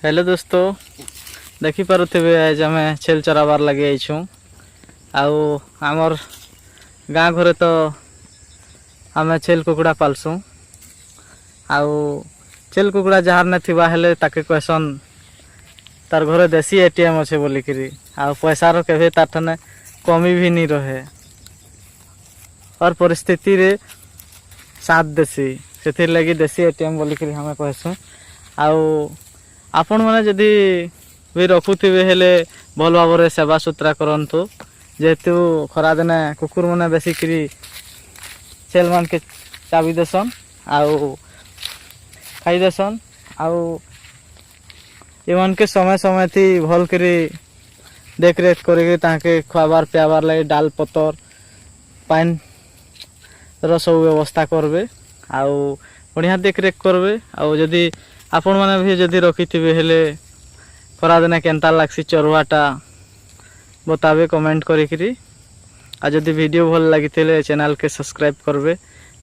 Hello दोस्तों देखी पारुथिबे आज आम छेल चराबार लगे आईछू आमर गाँ घरे तो आम छेल कुकुड़ा पालसु आउ छेल कुकुड़ा जार न थिबा हेले ताके कहसन तार घरे देसी एटीएम अच्छे बोलिकी आ पैसार केवे तार ठने कमी भी नहीं रहे और परिस्थिति रे साथ देसी से लगी देसी एटीएम बोलिकी हमें कहसु आउ आपण मैंने जदि भी रखुवे हेले भल भाव सेवा सुतरा करंतु जेहेतु खरा दिने कुकुर मैंने बेसिकी छेल मान के चाबी देसन आउ खाई देसन आउ एमन के समय समय थी भल करी देख रेख करके खुआबार पियाबार लगे डाल पतर पान सब व्यवस्था करबे आउ बढ़िया देख रेख करबे आउ जदि आपण मैंने भी जदि रखिथिबे हेले खरा दिने केनता लागसी चरुआटा बताबे कमेंट करिकरी आ जदि वीडियो भल लागिथिले चैनल के सब्सक्राइब करबे।